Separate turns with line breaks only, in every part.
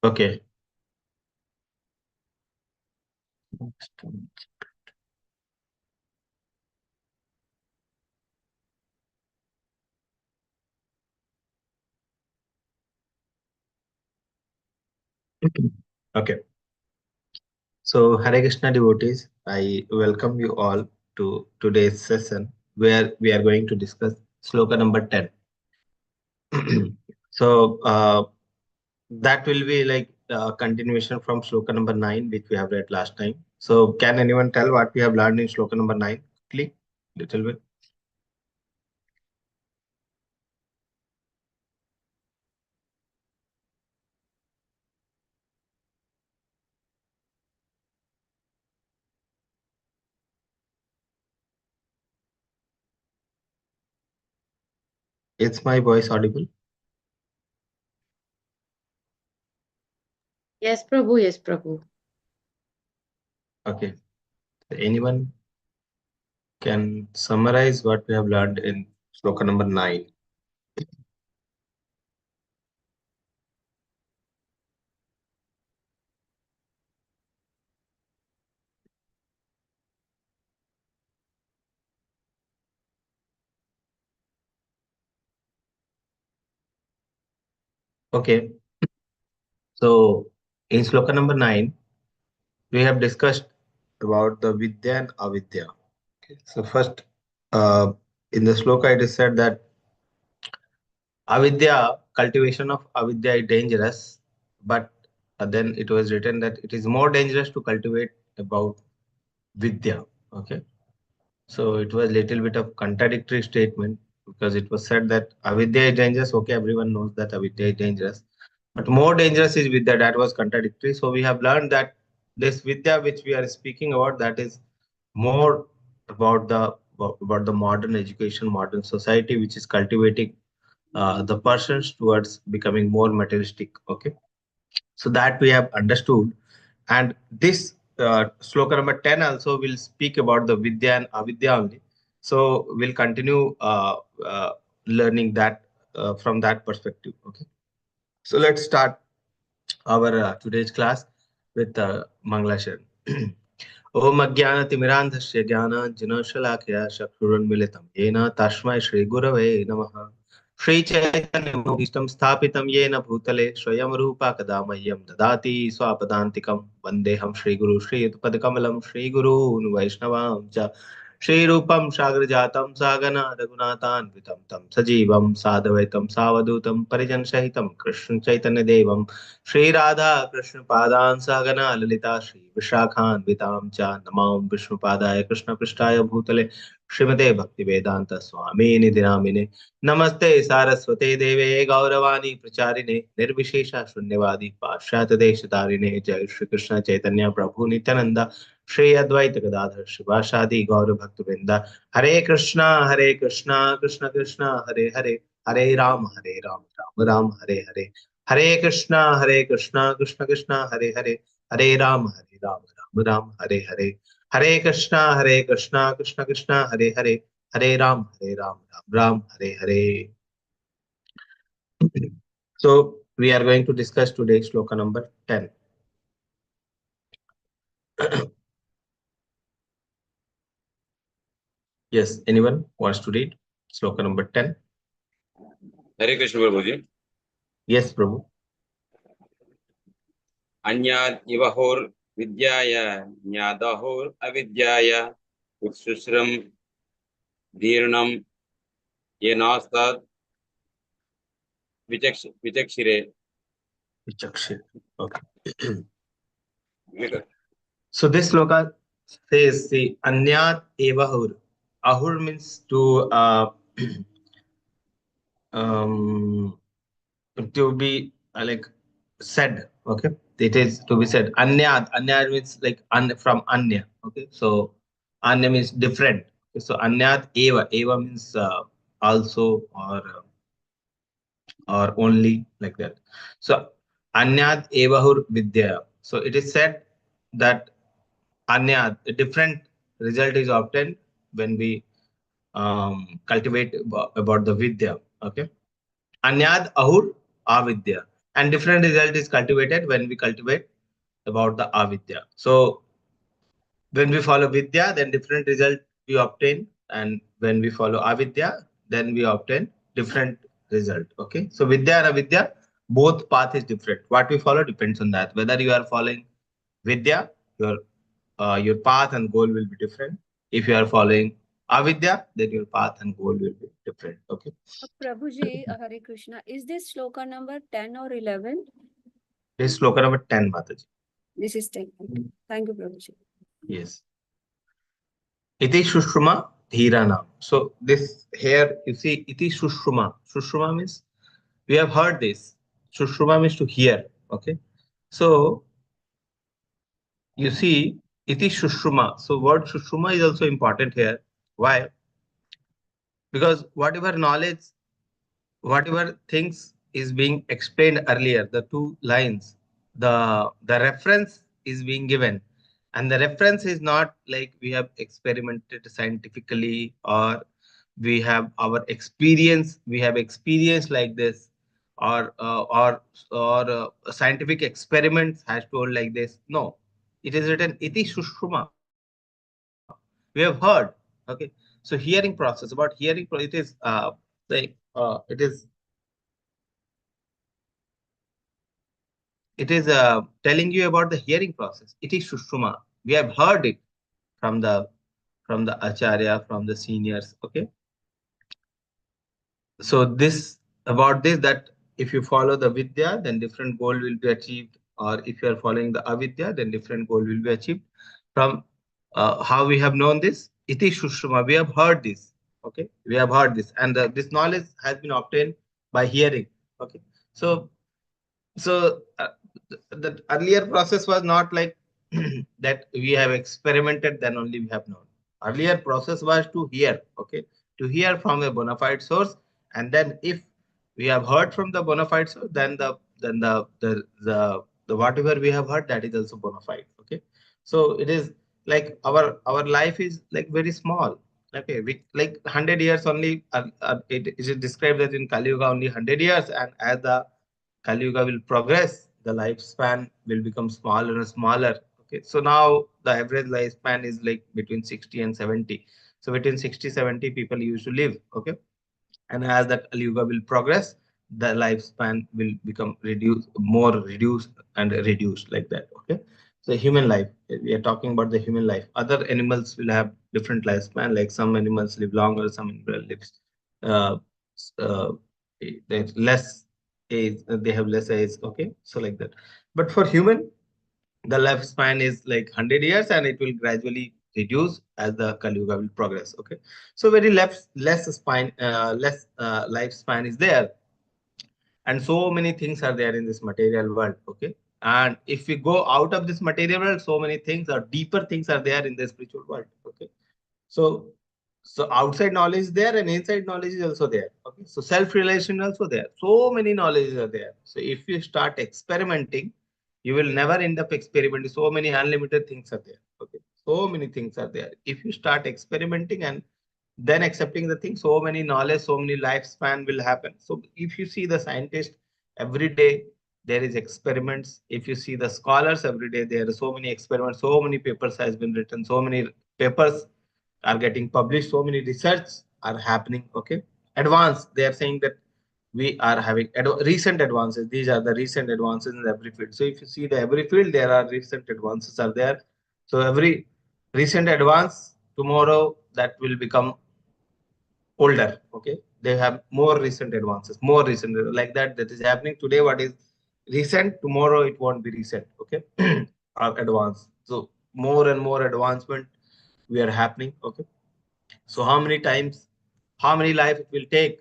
Okay. Okay. So, Hare Krishna devotees, I welcome you all to today's session where we are going to discuss Sloka number 10. So, that will be like a continuation from Sloka number 9, which we have read last time. So, can anyone tell what we have learned in Sloka number 9? Quickly, little bit. Is my voice audible?
Yes, Prabhu. Yes, Prabhu.
Okay. Anyone can summarize what we have learned in Sloka number 9? Okay. So, in Sloka number 9, we have discussed about the Vidya and Avidya. Okay. So, first, uh, in the Sloka, it is said that Avidya, cultivation of Avidya is dangerous, but then it was written that it is more dangerous to cultivate about Vidya. Okay. So it was little bit of contradictory statement because it was said that Avidya is dangerous. Okay, everyone knows that Avidya is dangerous, but more dangerous is Vidya. That was contradictory. So we have learned that this Vidya which we are speaking about, that is more about the modern education, modern society, which is cultivating the persons towards becoming more materialistic. Okay, so that we have understood, and this sloka number 10 also will speak about the vidya and avidya only. So we'll continue learning that from that perspective. Okay, so let's start our today's class with Manglasharan. ओम अज्ञानतिमिरान्धस्य ज्ञानाञ्जनशलाकया चक्षुरुन्मिलितं येन तस्मै श्रीगुरवे नमः। श्रीचैतन्यभीष्टं स्थापितं येन भूतले स्वयं रूपा कदा मह्यं ददाति स्वापदान्तिकं वन्देऽहं श्रीगुरु श्रीयुतपदकमलं श्रीगुरून् वैष्णवां च श्रीरूपं साग्रजातं सहगना रघुनाथान्वितं तं सजीवं साद्वैतं सावधूतं परिजनसहितं कृष्ण चैतन्यदेवं श्रीराधा कृष्ण पादान् सहगना ललिता श्री विशाखान्वितां च नमां विष्णुपादाय कृष्णपृष्ठाय भूतले श्रीमते भक्तिवेदांत स्वामी निधि नामिने नमस्ते सारस्वते देवे गौरवाणी प्रचारिणे निर्विशेष शून्यवादी पाश्चात्य देश तारिणे जय श्री कृष्ण चैतन्य प्रभु नित्यानंद श्री अद्वैत गदाधर शिवासादि गौर भक्त वृंदा हरे कृष्णा कृष्ण कृष्ण हरे हरे हरे राम राम हरे हरे हरे कृष्णा कृष्ण कृष्ण हरे राम राम हरे हरे हरे कृष्णा कृष्ण कृष्ण हरे Ram Ram Hare Hare. So we are going to discuss today shloka number 10. Yes, anyone wants to read shloka number 10?
Hare Krishna Prabhuji.
Yes, Prabhu.
अन्याद इवहोर विद्याय न्यादहोर अविद्याय उत्सुश्रम दीर्णम ये नास्ताद विचक्षिरे.
Okay. So this sloka says the anyat evahur. Ahur means to um, to be like said. Okay, it is to be said. Anyat means like from anya. Okay, so anya means different. Okay, so anyat eva means also or only, like that. So anyat evahur vidya. So it is said that Anyad, a different result is obtained when we cultivate about the Vidya. Okay. Anyad ahur avidya. And different result is cultivated when we cultivate about the avidya. So when we follow Vidya, then different result we obtain. And when we follow avidya, then we obtain different result. Okay. So Vidya and avidya, both path is different. What we follow depends on that. Whether you are following Vidya, your path and goal will be different. If you are following avidya, then your path and goal will be different. Okay.
Prabhuji, Hare Krishna, is this sloka number 10 or 11?
This is sloka number 10, Mataji.
This is 10. Okay. Thank you, Prabhuji.
Yes. Iti Shushuma Dhirana. So this here you see Iti Shushuma. Shushuma means we have heard this. Shushuma means to hear. Okay. So you see Iti Shushuma. So word Shushuma is also important here. Why? Because whatever things is being explained earlier, the two lines, the reference is being given, and the reference is not like we have experimented scientifically, or we have experience like this, or scientific experiments has told like this. No, it is written iti shushuma. We have heard. Okay. So hearing process, about hearing it is like it is telling you about the hearing process. It is Shushuma. We have heard it from the Acharya, from the seniors. Okay. So this about this, that if you follow the Vidya, then different goal will be achieved. Or if you are following the Avidya, then different goal will be achieved. From how we have known this, it is Shushuma. We have heard this. Okay. We have heard this. And this knowledge has been obtained by hearing. Okay. So the earlier process was not like that we have experimented, then only we have known. Earlier process was to hear. Okay. To hear from a bona fide source, and then if we have heard from the bona fide source, then the whatever we have heard, that is also bona fide. Okay. So it is like our life is like very small. Okay. We like 100 years only. It is described that in Kali Yuga only 100 years, and as the Kali Yuga will progress, the lifespan will become smaller and smaller. Okay, so now the average lifespan is like between 60 and 70. So between 60 70 people used to live. Okay, and as the Kali Yuga will progress, the lifespan will become more reduced and reduced like that. Okay, so human life, we are talking about the human life. Other animals will have different lifespan. Like some animals live longer, some animals lives uh, uh, there's less age. They have less age. Okay, so like that. But for human, the lifespan is like 100 years, and it will gradually reduce as the Kali Yuga will progress. Okay, so very less lifespan is there, and so many things are there in this material world. Okay, and if we go out of this material world, so many things or deeper things are there in the spiritual world. Okay, so outside knowledge is there, and inside knowledge is also there. Okay, so self realization also there. So many knowledges are there. So if you start experimenting, you will never end up experimenting. So many unlimited things are there. Okay, so many things are there. If you start experimenting and then accepting the thing, so many knowledge, so many lifespan will happen. So if you see the scientist, every day there is experiments. If you see the scholars, every day there are so many experiments, so many papers has been written, so many papers are getting published, so many research are happening. Okay, advanced, they are saying that we are having recent advances. These are the recent advances in every field. So if you see the every field, there are recent advances are there. So every recent advance, tomorrow that will become older. Okay, they have more recent advances, more recent, like that. That is happening today. What is recent, tomorrow it won't be recent. Okay, or advanced. So more and more advancement we are happening. Okay, so how many times, how many life it will take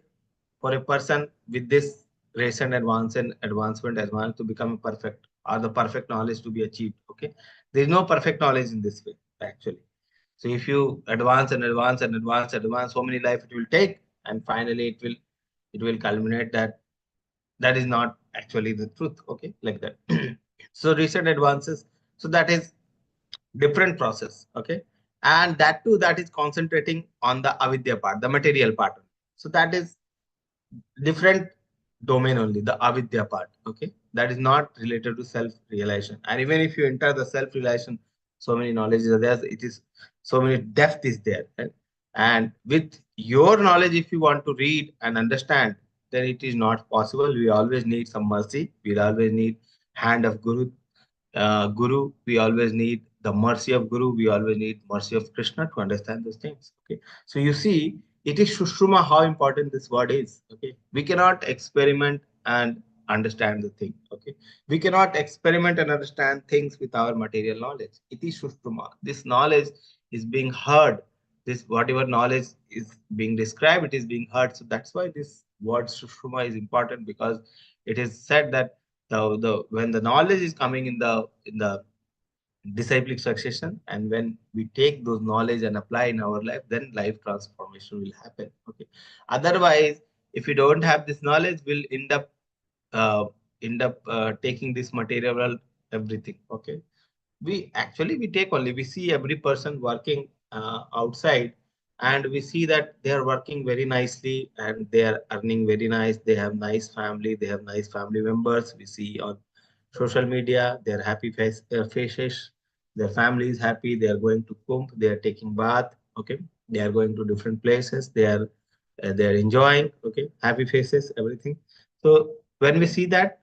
for a person with this recent advancement to become perfect, or the perfect knowledge to be achieved. Okay, there is no perfect knowledge in this way actually. So if you advance and advance and advance, so many life it will take, and finally it will culminate that that is not actually the truth. Okay, like that. So recent advances. So that is different process. Okay. And that too, that is concentrating on the avidya part, the material part. So that is different domain only, the avidya part. Okay, that is not related to self realization. And even if you enter the self realization, so many knowledges are there, it is so many depth is there, right? And with your knowledge, if you want to read and understand, then it is not possible. We always need some mercy, we always need hand of Guru, we always need the mercy of Guru, we always need mercy of Krishna to understand those things. Okay. So you see, it is Shushuma how important this word is. Okay. We cannot experiment and understand the thing. Okay. We cannot experiment and understand things with our material knowledge. It is Shushuma. This knowledge is being heard. This whatever knowledge is being described, it is being heard. So that's why this word Shushuma is important, because it is said that the when the knowledge is coming in the disciplic succession, and when we take those knowledge and apply in our life, then life transformation will happen. Okay. Otherwise, if we don't have this knowledge, we'll uh, end up taking this material everything. Okay. We take only, we see every person working outside, and we see that they are working very nicely and they are earning very nice, they have nice family, they have nice family members. We see on social media their happy faces, their family is happy, they are going to kumbh, they are taking bath. Okay, they are going to different places, they are enjoying. Okay, happy faces, everything. So when we see that,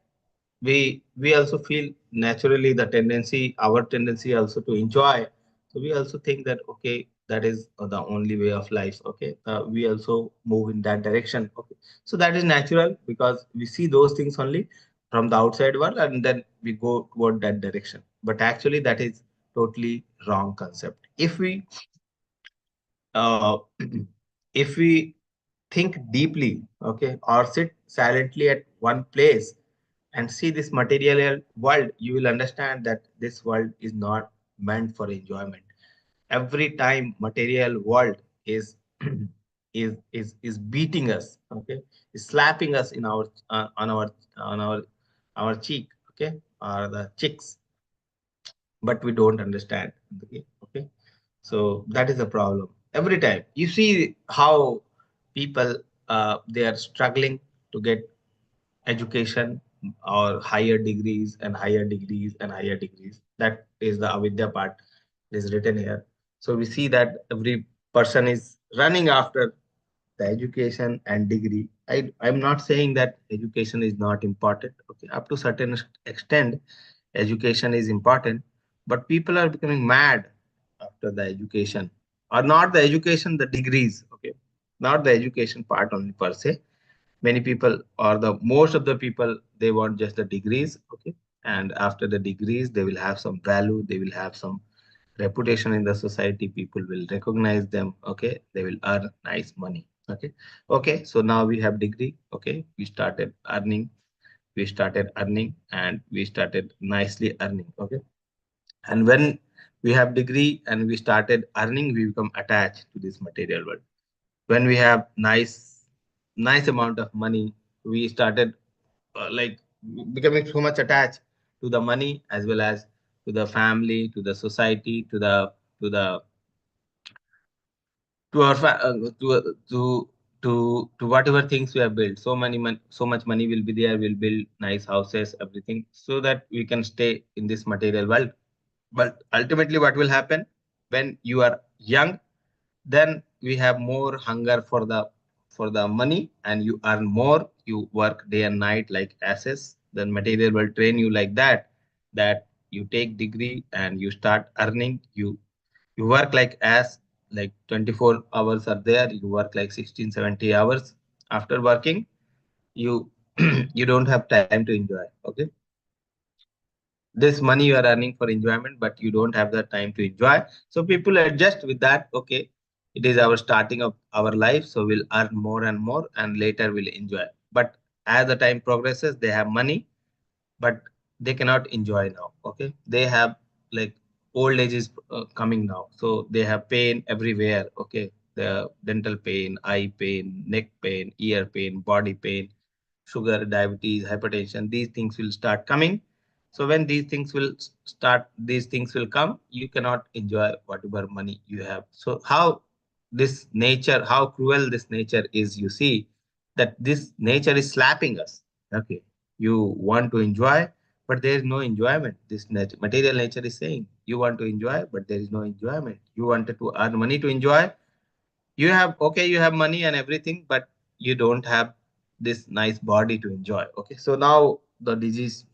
we also feel naturally the tendency, our tendency also to enjoy. So we also think that okay, that is the only way of life. Okay, we also move in that direction. Okay, so that is natural, because we see those things only from the outside world, and then we go toward that direction. But actually that is totally wrong concept. Uh, if we think deeply, okay, or sit silently at one place and see this material world, you will understand that this world is not meant for enjoyment. Every time material world is is beating us, okay, is slapping us in our on our cheek, okay, or the cheeks, but we don't understand. Okay, okay. So that is a problem. Every time you see how people they are struggling to get education or higher degrees and higher degrees and higher degrees. That is the avidya part is written here. So we see that every person is running after the education and degree. I'm not saying that education is not important. Okay, up to certain extent, education is important, but people are becoming mad after the education, or not the education, the degrees. Okay, not the education part only per se. Many people, or the most of the people, they want just the degrees. Okay, and after the degrees, they will have some value. They will have some reputation in the society, people will recognize them. Okay, they will earn nice money. Okay, okay, so now we have degree. Okay, we started earning, and we started nicely earning. Okay, and when we have degree and we started earning, we become attached to this material world. When we have nice amount of money, we started like becoming so much attached to the money, as well as to the family, to the society, to the to our to whatever things we have built. So much money will be there, we'll build nice houses, everything, so that we can stay in this material world. But ultimately what will happen, when you are young, then we have more hunger for the money, and you earn more, you work day and night like asses. Then material will train you like that, that you take degree and you start earning. You work like as like 24 hours are there, you work like 16, 70 hours. After working, you you don't have time to enjoy. Okay, this money you are earning for enjoyment, but you don't have the time to enjoy. So people adjust with that. Okay, it is our starting of our life, so we'll earn more and more, and later we'll enjoy. But as the time progresses, they have money, but they cannot enjoy now. Okay, they have like old age is coming now, so they have pain everywhere. Okay, the dental pain, eye pain, neck pain, ear pain, body pain, sugar, diabetes, hypertension, these things will start coming. So when these things will start, these things will come, you cannot enjoy whatever money you have. So how this nature, how cruel this nature is, you see that this nature is slapping us. Okay, you want to enjoy, but there is no enjoyment. This material nature is saying you want to enjoy, but there is no enjoyment. You wanted to earn money to enjoy. You have, okay, you have money and everything, but you don't have this nice body to enjoy. Okay, so now the disease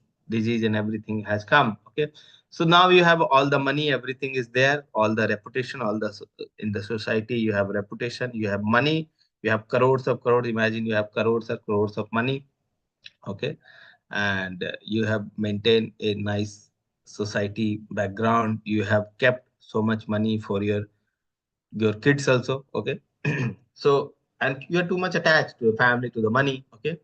and everything has come. Okay, so now you have all the money, everything is there, all the reputation, all the in the society, you have reputation, you have money, you have crores of crores. Imagine you have crores of crores of money. Okay, and you have maintained a nice society background, you have kept so much money for your kids also. Okay, so, and you are too much attached to your family, to the money. Okay,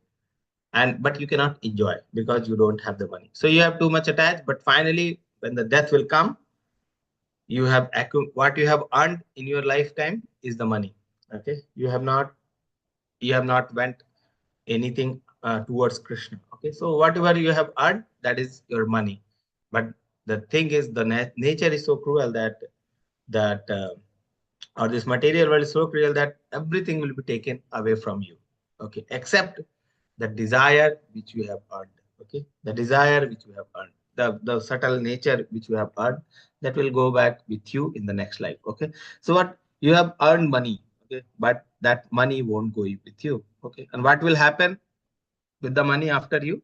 and but you cannot enjoy because you don't have the money, so you have too much attached. But finally when the death will come, you have what you have earned in your lifetime is the money. Okay, you have not went anything towards Krishna. Okay, so whatever you have earned, that is your money. But the thing is, the nature is so cruel that or this material world is so cruel that everything will be taken away from you. Okay, except the desire which you have earned. Okay, the desire which you have earned, the subtle nature which you have earned, that will go back with you in the next life. Okay, so what you have earned money. Okay, but that money won't go with you. Okay, and what will happen with the money after you?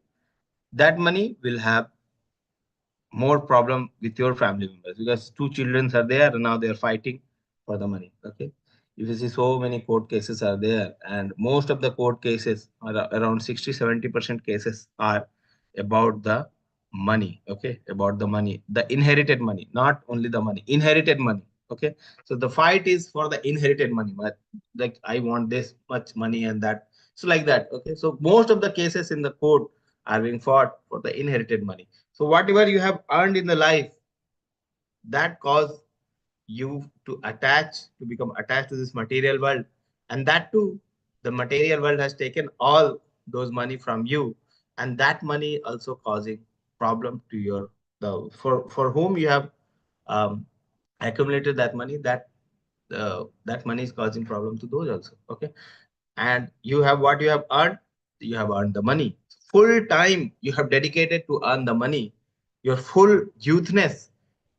That money will have more problem with your family members, because two children are there and now they are fighting for the money. Okay, if you see, so many court cases are there, and most of the court cases are around 60-70% cases are about the money. Okay, about the money, the inherited money, not only the money, inherited money. Okay, so the fight is for the inherited money, like I want this much money and that, so like that. Okay, so most of the cases in the court are being fought for the inherited money. So whatever you have earned in the life, that cause you to become attached to this material world. And that too, the material world has taken all those money from you. And that money also causing problem to for whom you have um, accumulated that money, that money is causing problem to those also. Okay. And you have what you have earned the money. Full time you have dedicated to earn the money. Your full youthness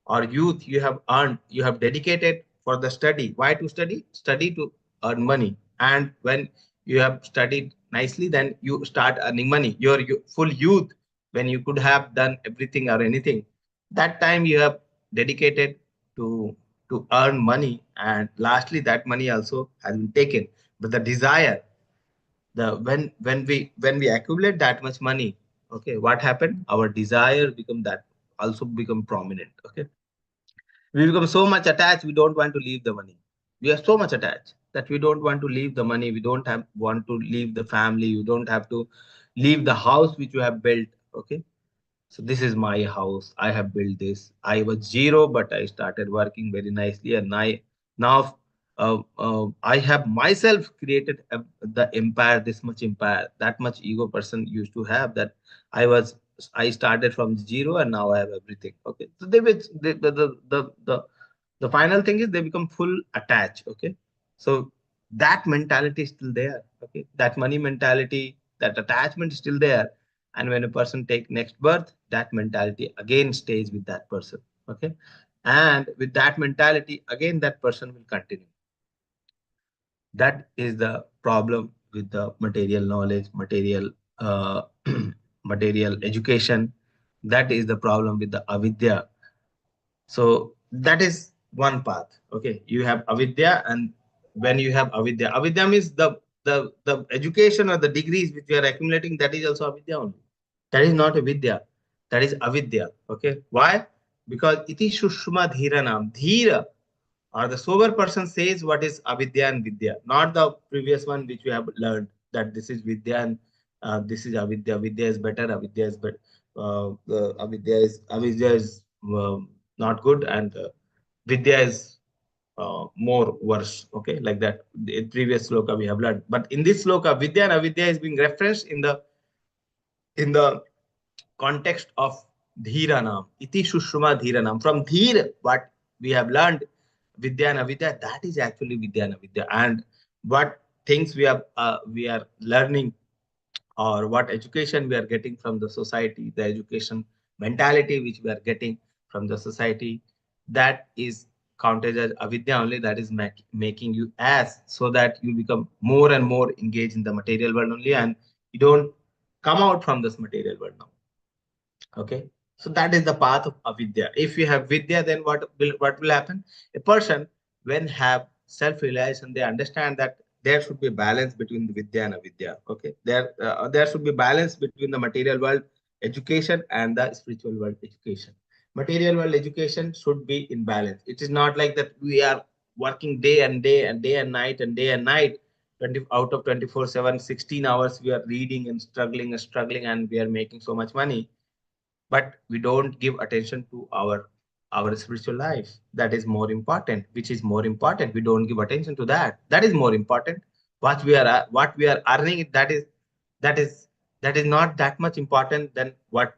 or youth you have earned, you have dedicated for the study. Why to study? Study to earn money. And when you have studied nicely, then you start earning money. Your full youth, when you could have done everything or anything, that time you have dedicated to earn money, and lastly that money also has been taken. But the desire, the when we accumulate that much money, okay, what happened? Our desire become that also become prominent. Okay, we become so much attached, we don't want to leave the money. We are so much attached that we don't want to leave the money, we don't have want to leave the family, you don't have to leave the house which you have built. Okay, so this is my house. I have built this. I was zero, but I started working very nicely, and now I have myself created the empire. This much empire, that much ego person used to have. That I was. I started from zero, and now I have everything. Okay, so the final thing is they become full attached. Okay, so that mentality is still there. Okay, that money mentality, that attachment is still there, and when a person take next birth, that mentality again stays with that person. Okay, and with that mentality again that person will continue. That is the problem with the material knowledge, material material education. That is the problem with the avidya. So that is one path. Okay, you have avidya, and when you have avidya means the education or the degrees which you are accumulating, that is also avidya only. That is not a vidya. That is avidya. Okay. Why? Because iti shushma dhiranam. Dhira or the sober person says what is avidya and vidya, not the previous one which we have learned that this is vidya and this is avidya. Vidya is better. Avidya is better. Avidya is not good, and vidya is more worse. Okay, like that. In previous sloka we have learned, but in this sloka, vidya and avidya is being referenced in the context of Dhiranam. Iti Shushma Dhiranam. From Dhir, what we have learned, Vidya and Avidya, that is actually Vidya and Avidya. And what things we are learning, or what education we are getting from the society, the education mentality which we are getting from the society, that is counted as avidya only. That is making you as, so that you become more and more engaged in the material world only, and you don't come out from this material world now. Okay, so that is the path of avidya. If you have vidya, then what will happen? A person, when have self-realization, they understand that there should be balance between the vidya and avidya. Okay, there should be balance between the material world education and the spiritual world education. Material world education should be in balance. It is not like that we are working day and day and day and night and day and night. 20 out of 24/7, 16 hours we are reading and struggling, and we are making so much money, but we don't give attention to our spiritual life. That is more important. Which is more important? We don't give attention to that. That is more important. What we are earning, that is that is not that much important than what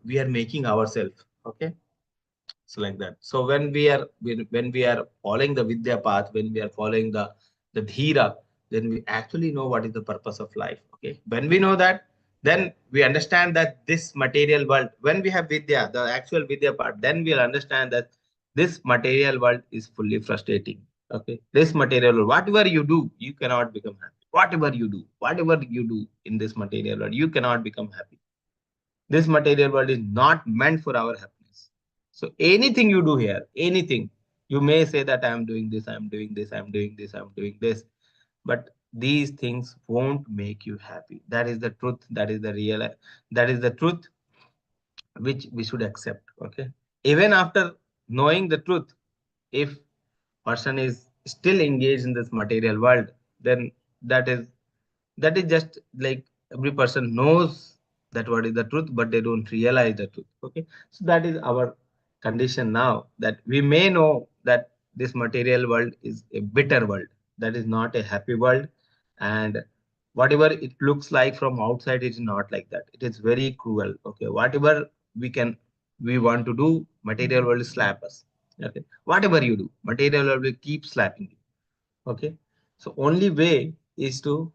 we are making ourselves. Okay, so like that. So when we are following the vidya path, when we are following the dhira, then we actually know what is the purpose of life. Okay, when we know that, then we understand that this material world, when we have vidya, the actual vidya part, then we'll understand that this material world is fully frustrating. Okay, this material world, whatever you do, you cannot become happy. Whatever you do in this material world, you cannot become happy. This material world is not meant for our happiness. So anything you do here, anything, you may say that I'm doing this, I'm doing this, I'm doing this, I'm doing this, but these things won't make you happy. That is the truth. That is the real. That is the truth which we should accept. Okay. Even after knowing the truth, if person is still engaged in this material world, then that is that is just like every person knows that what is the truth, but they don't realize the truth. Okay, so that is our condition now, that we may know that this material world is a bitter world, that is not a happy world, and whatever it looks like from outside, it is not like that. It is very cruel. Okay, whatever we want to do, material world slap us. Okay, whatever you do, material world will keep slapping you. Okay, so only way is to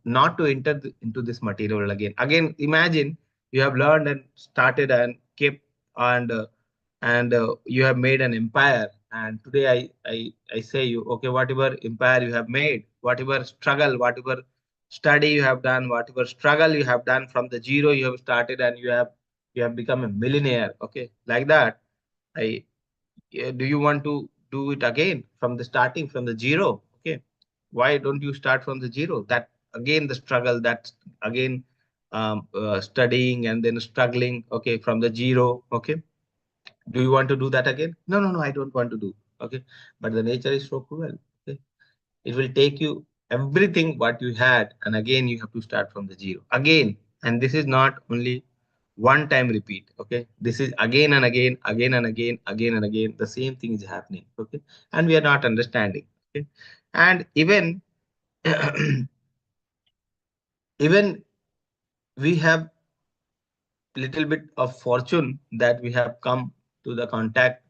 not to enter into this material world again. Again, imagine you have learned and started and kept, and you have made an empire. And today I say you, okay, whatever empire you have made, whatever struggle, whatever study you have done, whatever struggle you have done, from the zero you have started, and you have become a millionaire. Okay, like that. I Do you want to do it again from the starting, from the zero? Okay, why don't you start from the zero? That again the struggle, that again studying and then struggling. Okay, from the zero. Okay, do you want to do that again? No, no, no, I don't want to do. Okay, but the nature is so cruel. Okay, it will take you everything what you had, and again you have to start from the zero again. And this is not only one time repeat. Okay, this is again and again, again and again, again and again, the same thing is happening. Okay, and we are not understanding. Okay, and even even we have little bit of fortune that we have come to the contact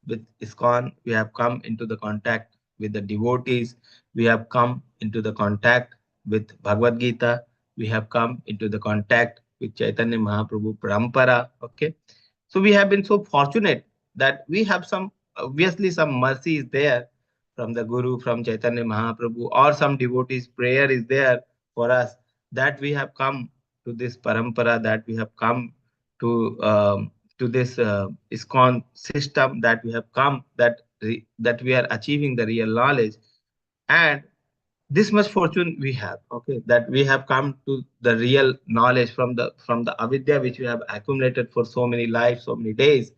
with ISKCON. We have come into the contact with the devotees. We have come into the contact with Bhagavad Gita. We have come into the contact with Chaitanya Mahaprabhu Parampara. Okay. So we have been so fortunate that we have some, obviously, some mercy is there from the Guru, from Chaitanya Mahaprabhu, or some devotees' prayer is there for us, that we have come to this parampara, that we have come to this ISKCON system, that we have come, that we are achieving the real knowledge. And this much fortune we have. Okay, that we have come to the real knowledge from the avidya which we have accumulated for so many lives, so many days.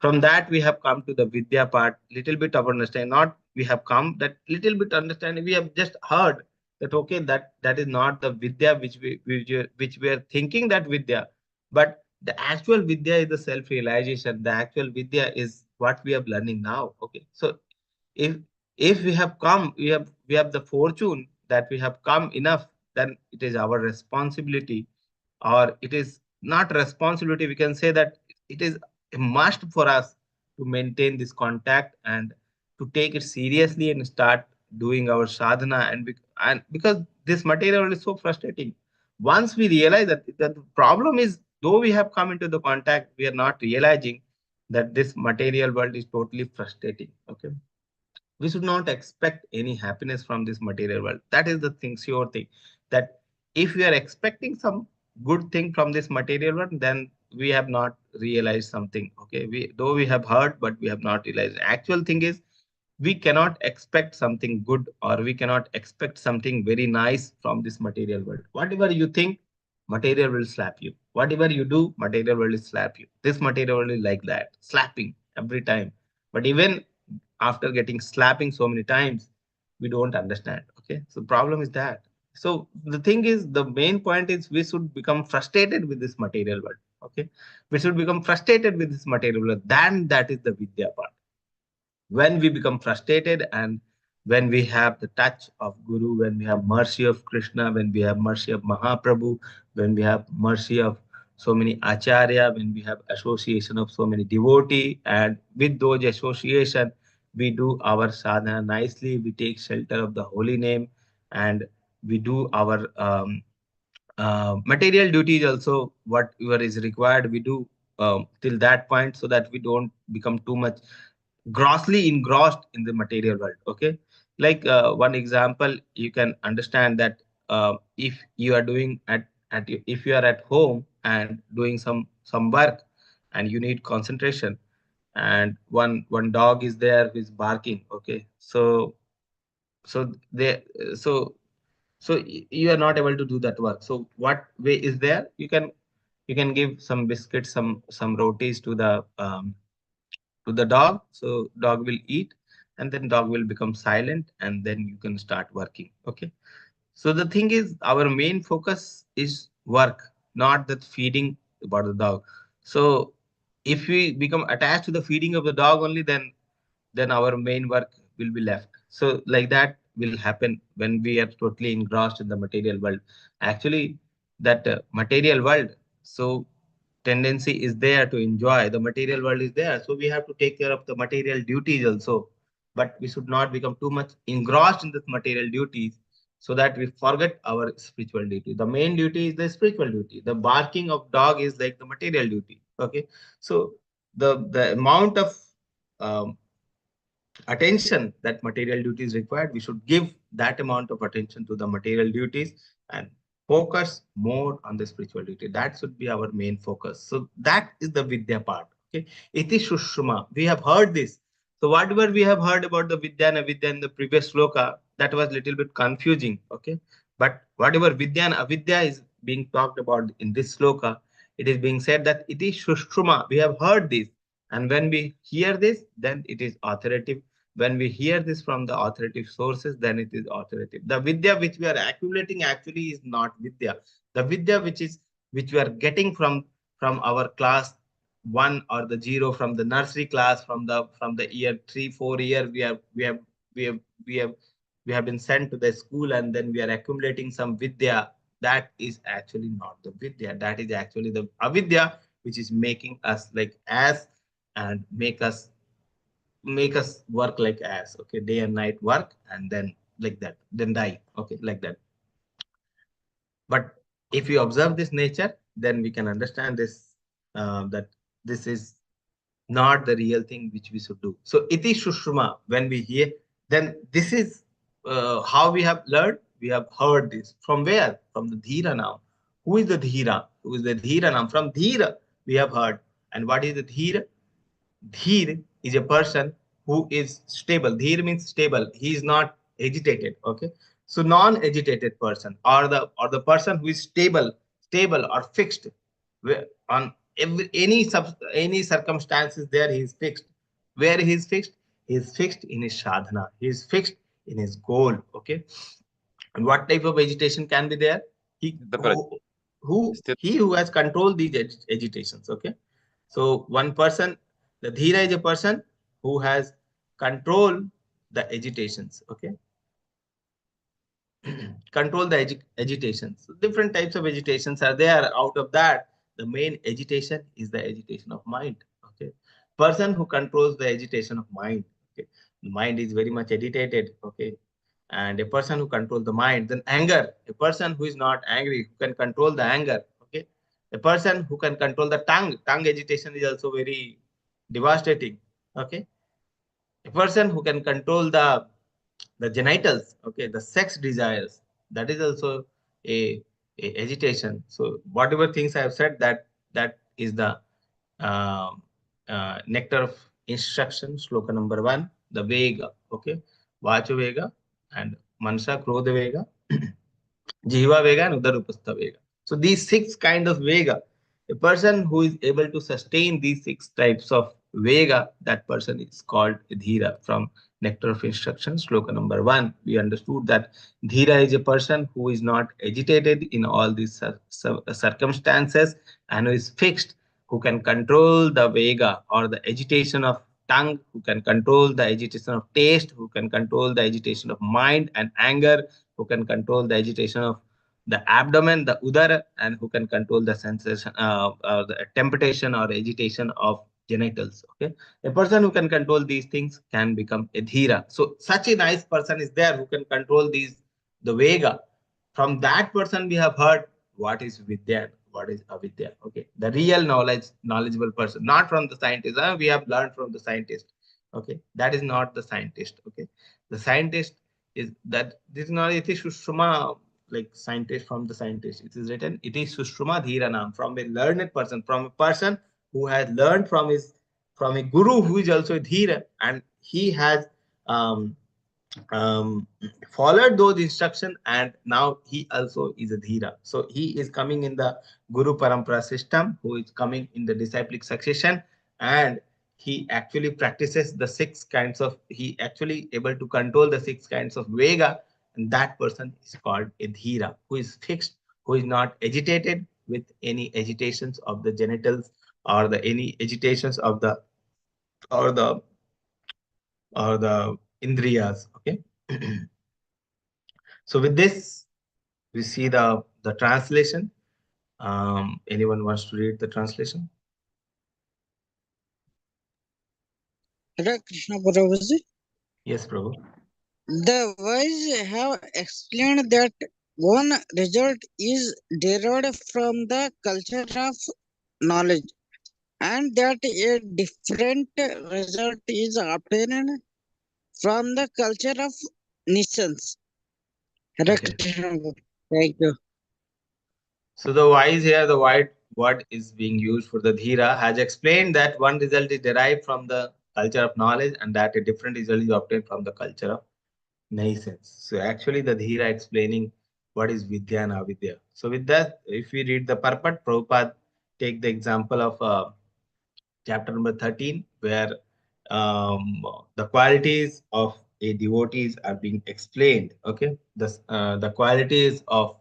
From that we have come to the vidya part, little bit of understanding. Not we have come, that little bit understanding, we have just heard that, okay, that is not the vidya which we are thinking that vidya, but the actual vidya is the self realization. The actual vidya is what we are learning now. Okay, so if we have come, we have the fortune that we have come enough, then it is our responsibility, or it is not responsibility, we can say that it is a must for us to maintain this contact and to take it seriously and start doing our sadhana. And because this material world is so frustrating, once we realize that the problem is, though we have come into the contact, we are not realizing that this material world is totally frustrating. Okay, we should not expect any happiness from this material world. That is the thing, sure thing. That if we are expecting some good thing from this material world, then we have not realized something. Okay, we have heard, but we have not realized. Actual thing is, we cannot expect something good, or we cannot expect something very nice from this material world. Whatever you think, material will slap you. Whatever you do, material will slap you. This material world is like that, slapping every time. But even after getting slapping so many times, we don't understand. Okay, so problem is that. So the thing is, the main point is, we should become frustrated with this material world. Okay, we should become frustrated with this material world. Then that is the vidya part. When we become frustrated, and when we have the touch of Guru, when we have mercy of Krishna, when we have mercy of Mahaprabhu, when we have mercy of so many acharya, when we have association of so many devotee, and with those association, we do our sadhana nicely, we take shelter of the holy name, and we do our material duties also, whatever is required, we do till that point, so that we don't become too much grossly engrossed in the material world. Okay, like one example you can understand that, if you are doing if you are at home and doing some work, and you need concentration, and one dog is there who is barking. Okay, so they so you are not able to do that work. So what way is there? You can give some biscuits, some rotis to the dog. So dog will eat, and then dog will become silent, and then you can start working. Okay, so the thing is, our main focus is work, not that feeding about the dog. So if we become attached to the feeding of the dog only, then our main work will be left. So like that will happen when we are totally engrossed in the material world. Actually, that material world, so tendency is there to enjoy. The material world is there, so we have to take care of the material duties also. But we should not become too much engrossed in this material duties, so that we forget our spiritual duty. The main duty is the spiritual duty. The barking of dog is like the material duty. Okay, so the amount of um, attention that material duties required, we should give that amount of attention to the material duties, and focus more on the spiritual duty. That should be our main focus. So that is the vidya part. Okay, iti shushma, we have heard this. So whatever we have heard about the vidya and avidya in the previous sloka, that was little bit confusing. Okay, but whatever vidya and avidya is being talked about in this sloka, it is being said that iti shushma, we have heard this, and when we hear this, then it is authoritative. When we hear this from the authoritative sources, then it is authoritative. The vidya which we are accumulating actually is not vidya. The vidya which we are getting from our class one or the zero, from the nursery class, from the year 3 4 year, we have we have we have been sent to the school, and then we are accumulating some vidya. That is actually not the vidya. That is actually the avidya, which is making us like as, and make us work like ass. Okay, day and night work, and then like that, then die. Okay, like that. But if we observe this nature, then we can understand this, that this is not the real thing which we should do. So iti shushma, when we hear, then this is how we have learned. We have heard this from where? From the dhira now. Who is the dhira? Who is the dhira now? From dhira we have heard. And what is the dhira? Dheer is a person who is stable. Dheer means stable. He is not agitated. Okay. So non-agitated person, or the person who is stable or fixed, on any circumstances, there he is fixed. Where he is fixed? He is fixed in his sadhana. He is fixed in his goal. Okay. And what type of agitation can be there? He who has controlled these agitations. Okay. So one person, the dhira is a person who has controlled the agitations. Okay, control the agitations. So different types of agitations are there. Out of that, the main agitation is the agitation of mind. Okay, person who controls the agitation of mind. Okay, the mind is very much agitated. Okay, and a person who controls the mind, then anger. A person who is not angry, who can control the anger. Okay, a person who can control the tongue. Tongue agitation is also very devastating. Okay, a person who can control the genitals, okay, the sex desires, that is also a, a agitation. So whatever things I have said, that is the um nectar of instruction, sloka number 1, the vega. Okay, vacha vega and mansa krodha vega, Jiva Vega and Udarupastha Vega. So these six kind of Vega, a person who is able to sustain these six types of Vega, that person is called Dhira. From Nectar of Instruction, Sloka number 1, we understood that Dhira is a person who is not agitated in all these circumstances and who is fixed, who can control the Vega or the agitation of tongue, who can control the agitation of taste, who can control the agitation of mind and anger, who can control the agitation of the abdomen, the udara, and who can control the sensation, the temptation or agitation of genitals. Okay, a person who can control these things can become a dhira. So such a nice person is there who can control these, the vega. From that person, we have heard what is vidya, what is avidya. Okay, the real knowledgeable person, not from the scientist. We have learned from the scientist. Okay, that is not the scientist. Okay, the scientist is that this is not, it is Sushma, like scientist from the scientist. It is written, it is Sushma Dhiranam, from a learned person, from a person who has learned from his, from a guru who is also a Dhira, and he has um, um, followed those instructions, and now he also is a Dhira. So he is coming in the Guru Parampara system, who is coming in the disciplic succession, and he actually practices the six kinds of, he actually able to control the six kinds of Vega, and that person is called a Dhira, who is fixed, who is not agitated with any agitations of the genitals or the any agitations of the or the or the indriyas. Okay. So with this, we see the translation. Anyone wants to read the translation?
Hare Krishna Prabhuji.
Yes, Prabhu.
The wise have explained that one result is derived from the culture of knowledge, and that a different result is obtained from the culture of nations. Hare
Okay.
Krishna. Thank you.
So the wise here, the white word is being used for the dhira, has explained that one result is derived from the culture of knowledge and that a different result is obtained from the culture of nations. So actually the dhira explaining what is vidya and avidya. So with that, if we read the purport, Prabhupada take the example of chapter number 13, where the qualities of a devotees are being explained. Okay, the qualities of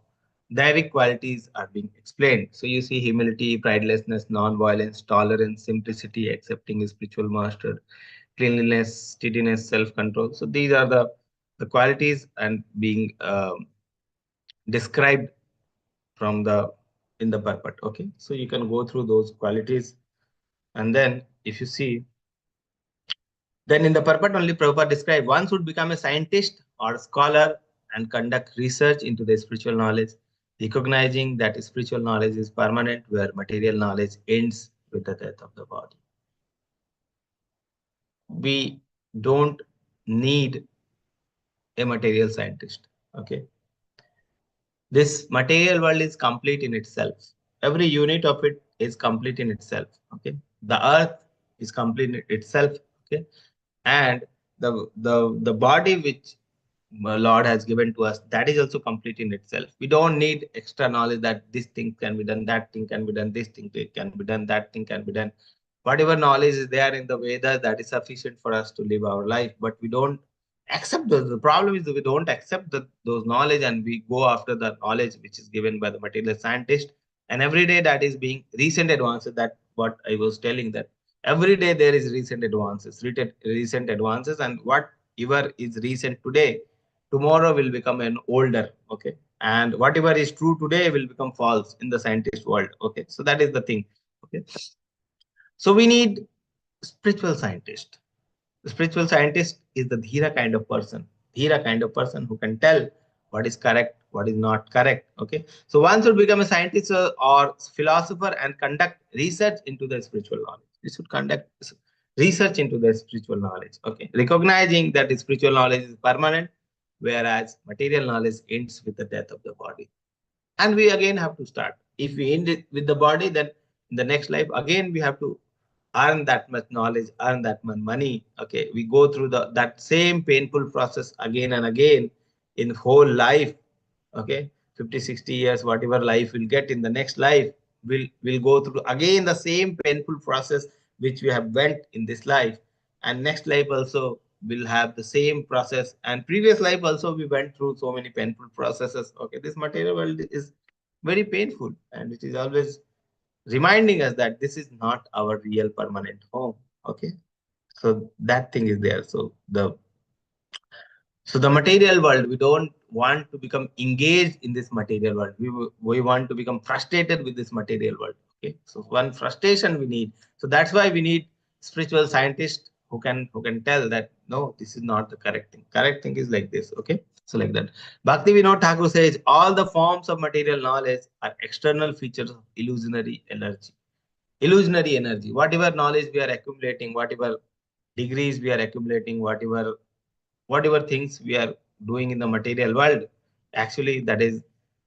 Daivic qualities are being explained. So you see humility, pridelessness, non-violence, tolerance, simplicity, accepting a spiritual master, cleanliness, steadiness, self-control. So these are the qualities and being described from the in the purport. Okay, so you can go through those qualities, and then if you see, then in the purport only Prabhupada described one should become a scientist or scholar and conduct research into the spiritual knowledge, recognizing that spiritual knowledge is permanent where material knowledge ends with the death of the body. We don't need a material scientist. Okay. This material world is complete in itself. Every unit of it is complete in itself. Okay. The earth is complete in itself. Okay. And the body which Lord has given to us, that is also complete in itself. We don't need extra knowledge that this thing can be done, that thing can be done, this thing can be done, that thing can be done. Whatever knowledge is there in the Vedas, that is sufficient for us to live our life. But we don't accept those. The problem is that we don't accept those knowledge, and we go after the knowledge which is given by the material scientist. And every day that is being recent advances. That what I was telling, that every day there is recent advances, recent advances, and whatever is recent today, tomorrow will become an older. Okay. And whatever is true today will become false in the scientist world. Okay. So that is the thing. Okay. So we need spiritual scientist. The spiritual scientist is the Dhira kind of person. Dhira kind of person who can tell what is correct, what is not correct. Okay. So one should become a scientist or philosopher and conduct research into the spiritual knowledge. We should conduct research into the spiritual knowledge. Okay. Recognizing that the spiritual knowledge is permanent, whereas material knowledge ends with the death of the body. And we again have to start. If we end it with the body, then in the next life, again, we have to earn that much knowledge, earn that much money. Okay, we go through that same painful process again and again in whole life. Okay, 50, 60 years, whatever life we'll get in the next life, we'll go through again the same painful process which we have went in this life. And next life also will have the same process. And previous life also we went through so many painful processes. Okay, this material world is very painful, and it is always reminding us that this is not our real permanent home. Okay, so that thing is there. So the material world, we don't want to become engaged in this material world. We want to become frustrated with this material world. Okay, so one frustration we need. So that's why we need spiritual scientists who can tell that no, this is not the correct thing. Correct thing is like this. Okay, so like that. Bhakti Vinod Thakur says all the forms of material knowledge are external features of illusionary energy. Illusionary energy. Whatever knowledge we are accumulating, whatever degrees we are accumulating, whatever things we are doing in the material world, actually that is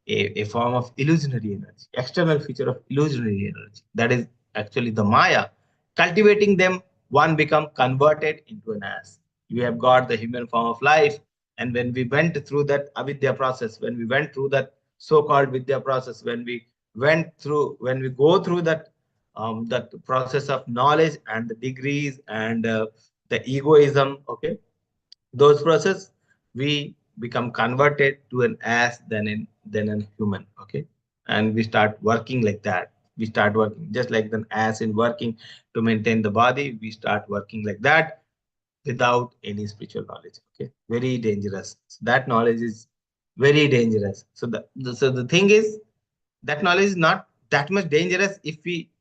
a form of illusionary energy, external feature of illusionary energy. That is actually the Maya. Cultivating them, one become converted into an ass. We have got the human form of life, and when we went through that avidya process, when we went through that so-called vidya process, when we go through that process of knowledge and the degrees and the egoism, okay, those process, we become converted to an ass than a human. Okay, and we start working like that. We start working just like an ass in working to maintain the body. We start working like that without any spiritual knowledge. Okay, very dangerous. So that knowledge is very dangerous. So the thing is, that knowledge is not that much dangerous if we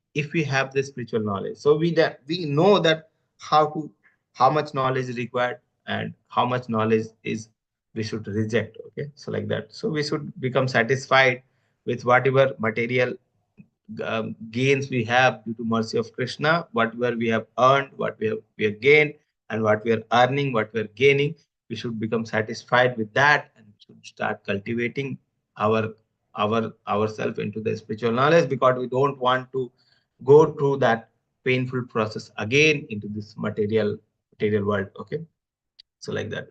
have the spiritual knowledge. So we know that how much knowledge is required and how much knowledge is we should reject. Okay, so like that. So we should become satisfied with whatever material gains we have due to mercy of Krishna, whatever we have earned, what we have gained, and what we are earning, what we are gaining. We should become satisfied with that and should start cultivating our ourselves into the spiritual knowledge, because we don't want to go through that painful process again into this material world. Okay, so like that.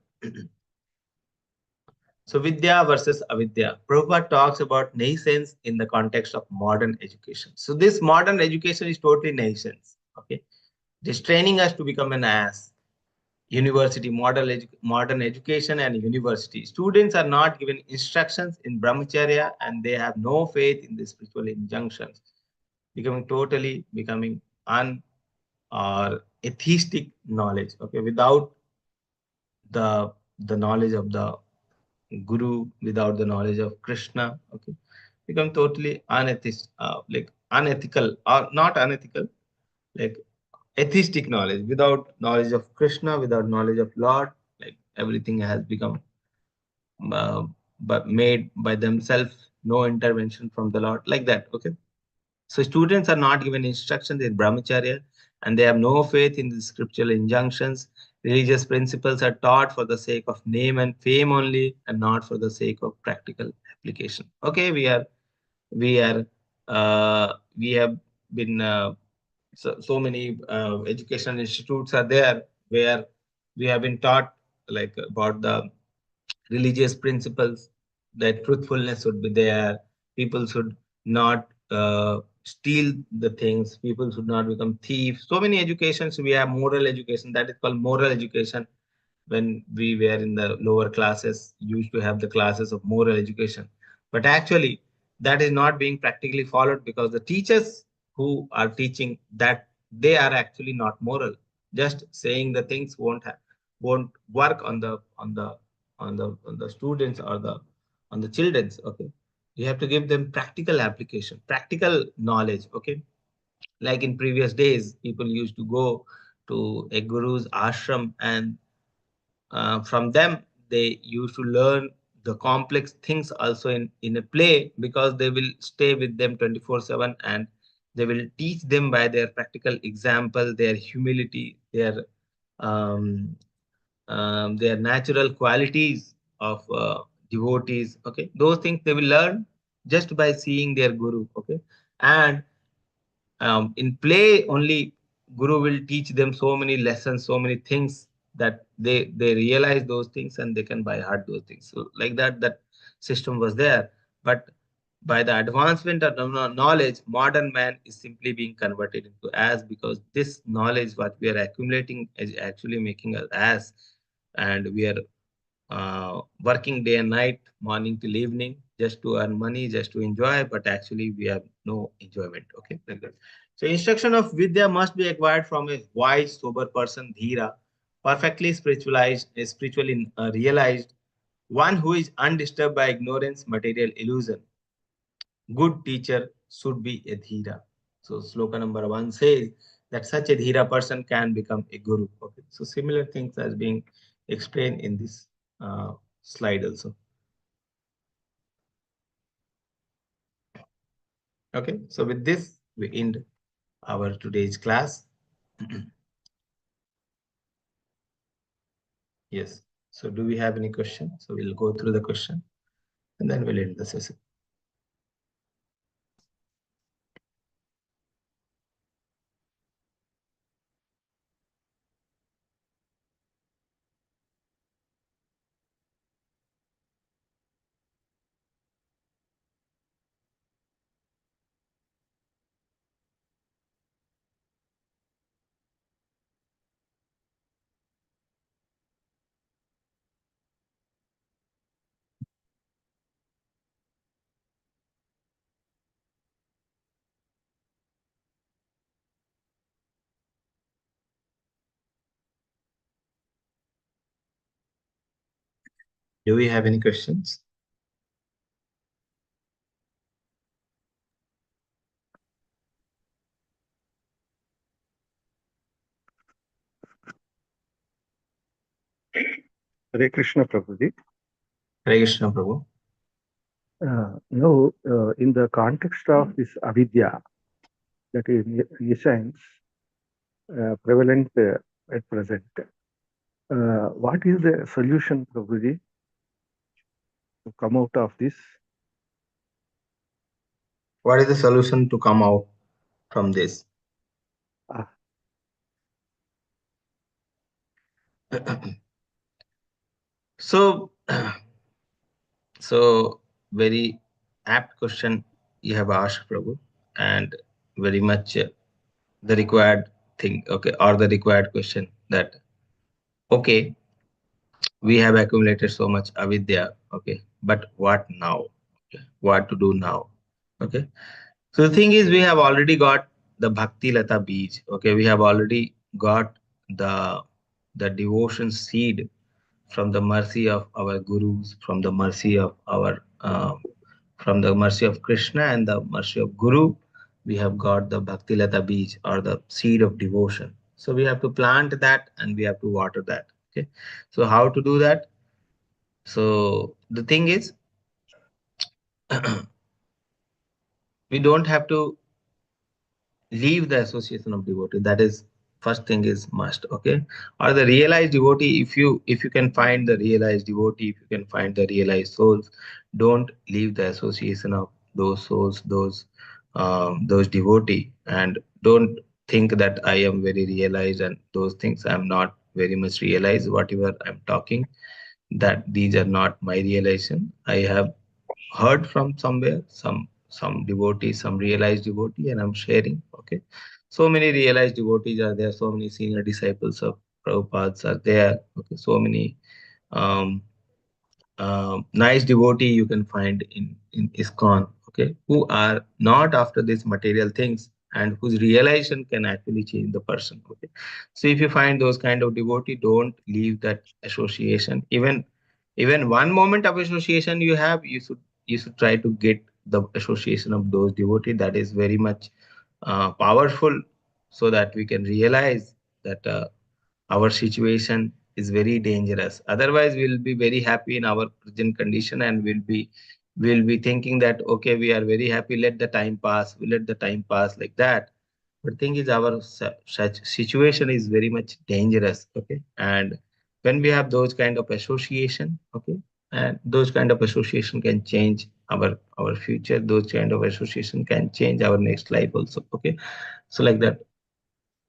So Vidya versus Avidya. Prabhupada talks about nascence in the context of modern education. So this modern education is totally nascence. Okay, just training us to become an ass. University, modern education and university. Students are not given instructions in brahmacharya and they have no faith in the spiritual injunctions, becoming un or atheistic knowledge. Okay, without the knowledge of the Guru, without the knowledge of Krishna. Okay, become totally like unethical or not unethical, like atheistic knowledge, without knowledge of Krishna, without knowledge of Lord. Like everything has become uh, but made by themselves, no intervention from the Lord, like that. Okay, so students are not given instructions in brahmacharya and they have no faith in the scriptural injunctions. Religious principles are taught for the sake of name and fame only and not for the sake of practical application. Okay, we are we have been so many educational institutes are there where we have been taught like about the religious principles, that truthfulness should be there. People should not steal the things. People should not become thieves. So many educations. We have moral education. That is called moral education. When we were in the lower classes, used to have the classes of moral education. But actually, that is not being practically followed because the teachers who are teaching that, they are actually not moral. Just saying the things won't work on the on the students or on the childrens. Okay, you have to give them practical application, practical knowledge. Okay, like in previous days, people used to go to a guru's ashram, and from them they used to learn the complex things also in a play, because they will stay with them 24/7, and they will teach them by their practical example, their humility, um, their natural qualities of devotees. Okay, those things they will learn just by seeing their guru. Okay, and in play only, guru will teach them so many lessons, so many things, that they realize those things and they can by heart those things. So like that system was there. But by the advancement of knowledge, modern man is simply being converted into as, because this knowledge what we are accumulating is actually making us as, and we are working day and night, morning till evening, just to earn money, just to enjoy, but actually we have no enjoyment. Okay, like that. So instruction of Vidya must be acquired from a wise, sober person, Dhira, perfectly spiritualized, spiritually realized, one who is undisturbed by ignorance, material illusion. Good teacher should be a Dhira. So Sloka number 1 says that such a Dhira person can become a Guru. Okay. So similar things as being explained in this uh, slide also. Okay. So with this, we end our today's class. Yes. So do we have any question? So we'll go through the question and then we'll end the session. Do we have any questions?
Hare Krishna Prabhuji.
Hare Krishna Prabhu.
Now, in the context of this avidya, that is in essence prevalent at present, what is the solution, Prabhuji, to come out of this?
What is the solution to come out from this?
Ah.
So, so very apt question you have asked, Prabhu, and very much the required thing, okay, or the required question that, okay, we have accumulated so much avidya, okay, but what now? Okay, what to do now? Okay, so the thing is, we have already got the Bhakti Lata Beej, okay, we have already got the devotion seed from the mercy of our gurus, from the mercy of our from the mercy of Krishna and the mercy of Guru, we have got the Bhakti Lata Beej, or the seed of devotion. So we have to plant that and we have to water that. Okay. So how to do that? So the thing is, we don't have to leave the association of devotee. That is first thing is must. Okay, or the realized devotee, if you can find the realized devotee, if you can find the realized souls, don't leave the association of those souls, those devotee, and don't think that I am very realized and those things. I'm not very much realized. Whatever I'm talking, that these are not my realization. I have heard from somewhere, some devotee, some realized devotee, and I'm sharing. Okay, so many realized devotees are there, so many senior disciples of Prabhupada's are there. Okay, so many um, nice devotee you can find in ISKCON. Okay, who are not after these material things and whose realization can actually change the person. Okay, so if you find those kind of devotee, don't leave that association. Even Even one moment of association you have, you should try to get the association of those devotees. That is very much powerful, so that we can realize that our situation is very dangerous. Otherwise, we'll be very happy in our present condition, and we'll be thinking that okay, we are very happy. Let the time pass. We let the time pass like that. But thing is, our such situation is very much dangerous. Okay, and when we have those kind of association, okay, and those kind of association can change our future. Those kind of association can change our next life also. Okay, so like that.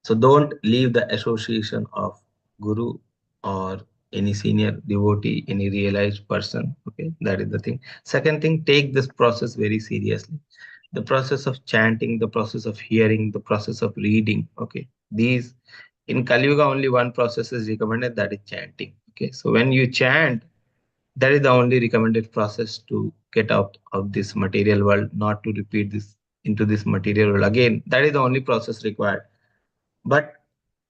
So don't leave the association of guru or any senior devotee, any realized person. Okay, that is the thing. Second thing, take this process very seriously. The process of chanting, the process of hearing, the process of reading. Okay, these in Kali Yuga only one process is recommended, that is chanting. Okay, so when you chant, that is the only recommended process to get out of this material world, not to repeat this into this material world again. That is the only process required. But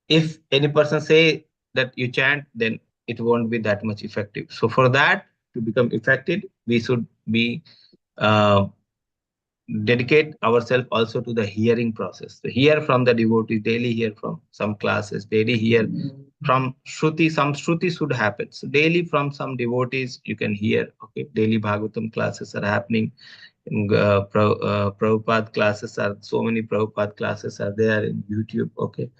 if any person say that you chant, then it won't be that much effective. So for that to become effective, we should be uh, dedicate ourselves also to the hearing process. So hear from the devotees, daily hear from some classes, daily hear from Shruti, some Shruti should happen. So daily from some devotees you can hear. Okay, daily Bhagavatam classes are happening. Prabhupada classes are, so many Prabhupada classes are there in YouTube. Okay,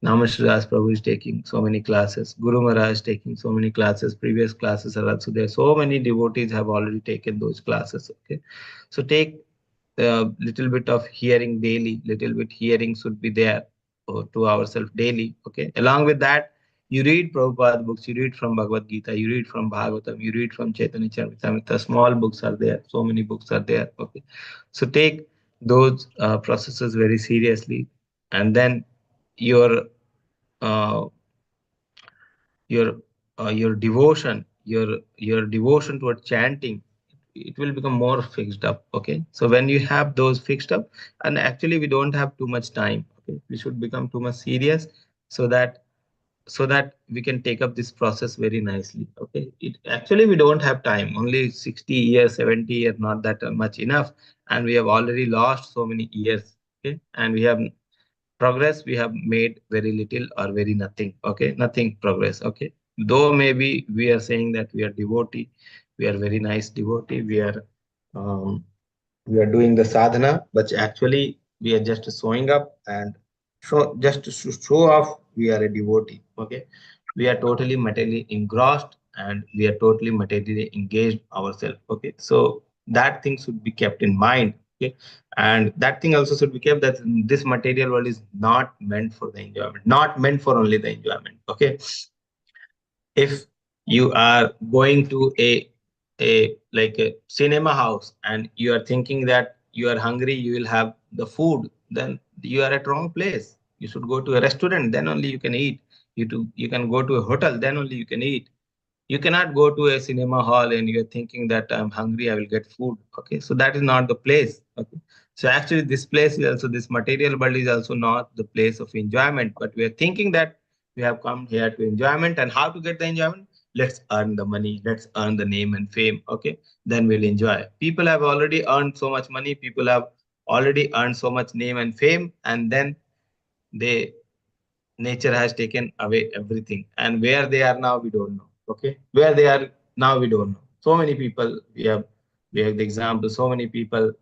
Namashriyas Prabhu is taking so many classes. Guru Maharaj is taking so many classes. Previous classes are also there. So many devotees have already taken those classes. Okay, so take little bit of hearing daily. Little bit hearing should be there to ourselves daily. Okay, along with that, you read Prabhupada books, you read from Bhagavad Gita, you read from Bhagavatam, you read from Chaitanya Charitamrita. Small books are there, so many books are there. Okay, so take those processes very seriously, and then your uh, your your devotion, your devotion toward chanting, it will become more fixed up. Okay, so when you have those fixed up, and actually we don't have too much time. Okay, we should become too much serious, so that we can take up this process very nicely. Okay, it actually we don't have time, only 60 years, 70 years, not that much enough, and we have already lost so many years. Okay, and we have progress, we have made very little or very nothing. Okay, nothing progress. Okay, though maybe we are saying that we are devotee, we are very nice devotee, um, we are doing the sadhana, but actually we are just showing up and just to show off we are a devotee. Okay, we are totally materially engrossed, and we are totally materially engaged ourselves. Okay, so that thing should be kept in mind. Okay, and that thing also should be kept, that this material world is not meant for the enjoyment, not meant for only the enjoyment. Okay, if you are going to a like a cinema house, and you are thinking that you are hungry, you will have the food, then you are at wrong place. You should go to a restaurant, then only you can eat. You can go to a hotel, then only you can eat. You cannot go to a cinema hall and you're thinking that I'm hungry, I will get food. Okay, so that is not the place. Okay, so actually this place is also, this material world is also not the place of enjoyment, but we are thinking that we have come here to enjoyment. And how to get the enjoyment? Let's earn the money, let's earn the name and fame. Okay, then we'll enjoy. People have already earned so much money, people have already earned so much name and fame, and then they nature has taken away everything, and where they are now we don't know. Okay, where they are now we don't know. So many people, we have the example, so many people,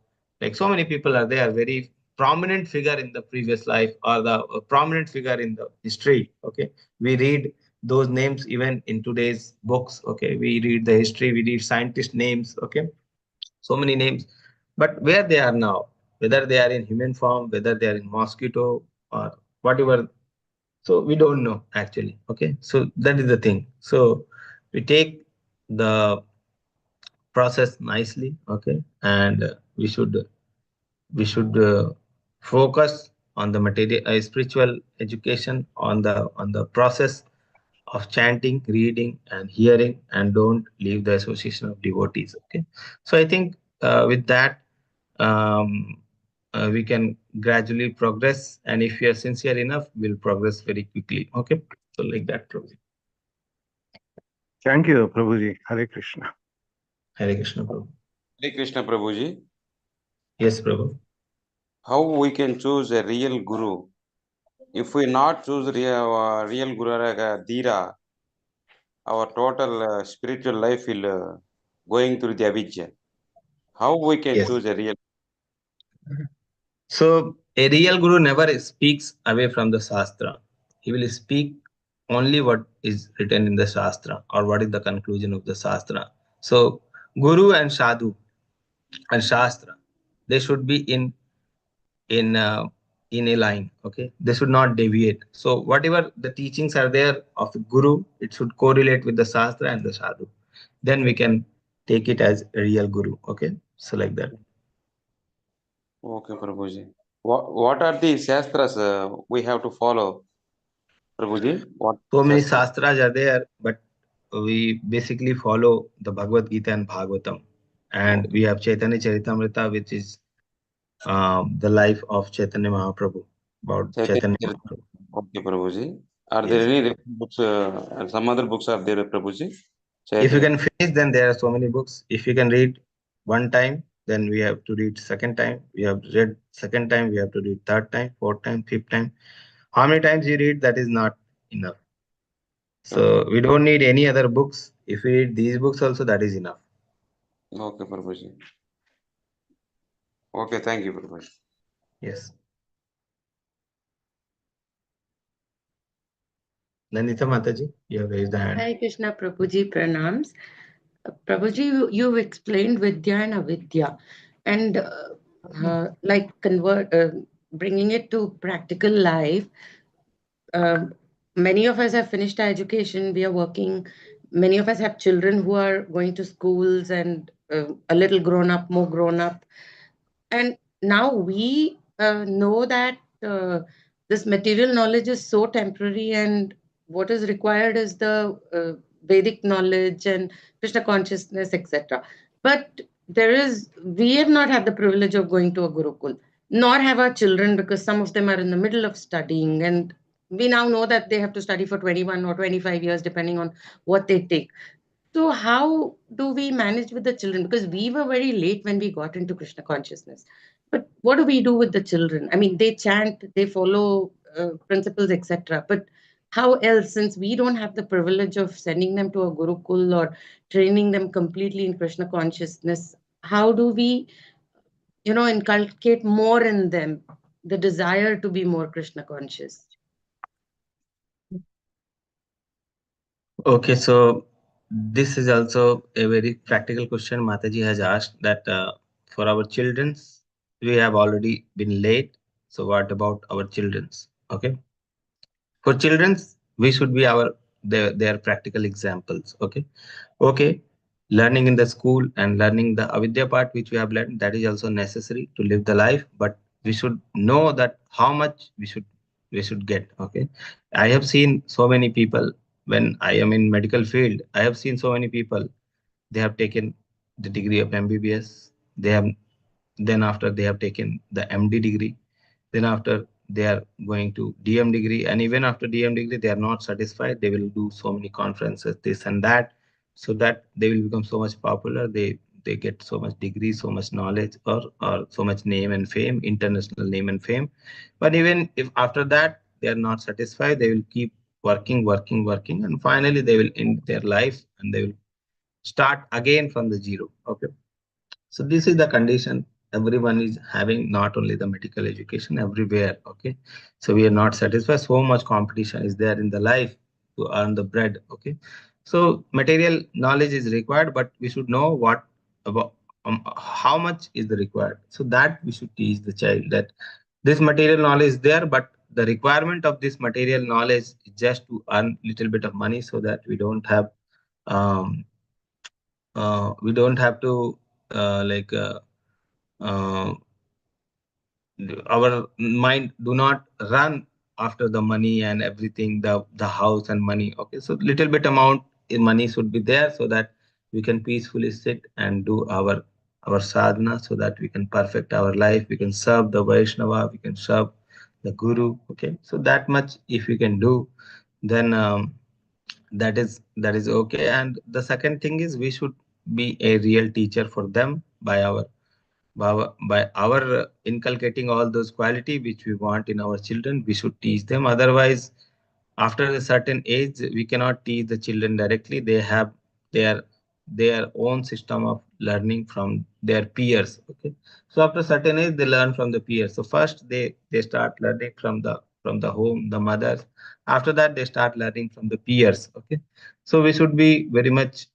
like so many people are there, very prominent figure in the previous life, or the prominent figure in the history. Okay, we read those names even in today's books. Okay, we read the history, we read scientist names. Okay, so many names, but where they are now, whether they are in human form, whether they are in mosquito or whatever, so we don't know actually. Okay, so that is the thing. So we take the process nicely. Okay, and we should focus on the material, spiritual education, on the process of chanting, reading, and hearing, and don't leave the association of devotees. Okay, so I think with that, um, we can gradually progress, and if we are sincere enough, we'll progress very quickly. Okay, so like that, probably.
Thank you, Prabhuji. Hare Krishna.
Hare Krishna, Prabhu.
Hare Krishna Prabhuji.
Yes, Prabhu.
How we can choose a real guru? If we not choose real guru like Dhira, our total spiritual life will going through the avidya. How we can
Yes.
choose a real?
So a real guru never speaks away from the Shastra. He will speak only what is written in the Shastra or what is the conclusion of the Shastra. So Guru and Sadhu and Shastra, they should be in uh, in a line. Okay, they should not deviate. So whatever the teachings are there of the Guru, it should correlate with the Shastra and the Sadhu. Then we can take it as a real Guru. Okay, so like that.
Okay, Prabhuji. What are the shastras we have to follow, Prabhuji? What
So many
shastras?
Shastras are there, but we basically follow the Bhagavad Gita and Bhagavatam. And we have Chaitanya Charitamrita, which is the life of Chaitanya Mahaprabhu, about Chaitanya
Chaitanya.
Mahaprabhu.
Okay, Prabhuji. Are there
Yes.
any different books? Some other books are there, Prabhuji?
If you
Chaitanya.
can finish, then there are so many books. If you can read one time, then we have to read second time. We have read second time, we have to read third time, fourth time, fifth time. How many times you read, that is not enough.
Okay.
So we don't need any other books. If we read these books also, that is enough.
Okay, Prabhuji. Okay, thank you, Prabhuji.
Yes. Nandita Mataji, you have raised the hand.
Hi Krishna Prabhuji, pranams. Prabhuji, you've explained Vidya and Avidya, and like bringing it to practical life. Uh, Many of us have finished our education. We are working. Many of us have children who are going to schools and a little grown up, more grown up. And now we know that this material knowledge is so temporary, and what is required is the Vedic knowledge and Krishna consciousness, etc. But we have not had the privilege of going to a Gurukul, nor have our children, because some of them are in the middle of studying. And we now know that they have to study for 21 or 25 years, depending on what they take. So how do we manage with the children? Because we were very late when we got into Krishna consciousness. But what do we do with the children? I mean, they chant, they follow principles, etc. But how else, since we don't have the privilege of sending them to a Gurukul or training them completely in Krishna consciousness, how do we, inculcate more in them the desire to be more Krishna conscious?
Okay, so this is also a very practical question Mataji has asked that for our children's, we have already been late. So what about our children's? Okay. For children's, we should be their practical examples. Okay. Okay. Learning in the school and learning the avidya part which we have learned, that is also necessary to live the life, but we should know that how much we should get. Okay. I have seen so many people when I am in medical field. I have seen so many people, they have taken the degree of MBBS. They have then after they have taken the MD degree. Then after they are going to DM degree, and even after DM degree, they are not satisfied. They will do so many conferences, this and that, so that they will become so much popular. They get so much degree, so much knowledge, or so much name and fame, international name and fame. But even if after that they are not satisfied, they will keep working, working, working, and finally they will end their life and they will start again from the zero. Okay. So this is the condition everyone is having, not only the medical education, everywhere. Okay. So we are not satisfied. So much competition is there in the life to earn the bread. Okay. So material knowledge is required, but we should know what about how much is the required. So that we should teach the child that this material knowledge is there, but the requirement of this material knowledge is just to earn little bit of money so that um, we don't have to like uh, our mind do not run after the money and everything, the house and money. Okay, so little bit amount in money should be there so that we can peacefully sit and do our sadhana, so that we can perfect our life, we can serve the Vaishnava, we can serve the Guru. Okay, so that much if we can do, then that is okay. And the second thing is we should be a real teacher for them by our inculcating all those quality which we want in our children. We should teach them. Otherwise, after a certain age, we cannot teach the children directly. They have their their own system of learning from their peers. Okay, so after certain age, they learn from the peers. So first they start learning from the home, the mothers. After that, they start learning from the peers. Okay, so we should be very much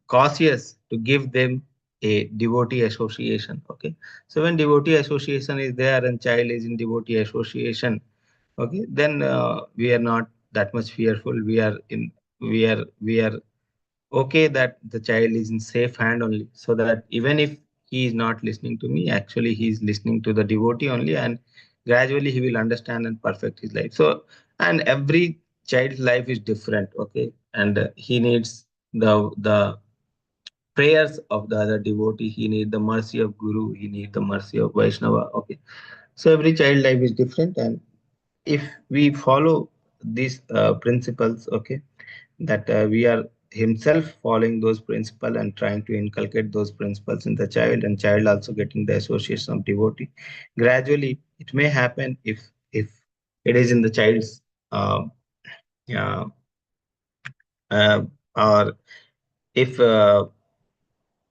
cautious to give them a devotee association. Okay, so when devotee association is there and child is in devotee association, okay, then we are not that much fearful. We are okay that the child is in safe hand only, so that even if he is not listening to me, actually he is listening to the devotee only, and gradually he will understand and perfect his life. So, and every child's life is different. Okay, and he needs the prayers of the other devotee. He need the mercy of guru. He need the mercy of Vaishnava. Okay, so every child life is different, and if we follow these principles, okay, that we are himself following those principles and trying to inculcate those principles in the child, and child also getting the association of devotee, gradually it may happen. If it is in the child's uh, uh, uh, or if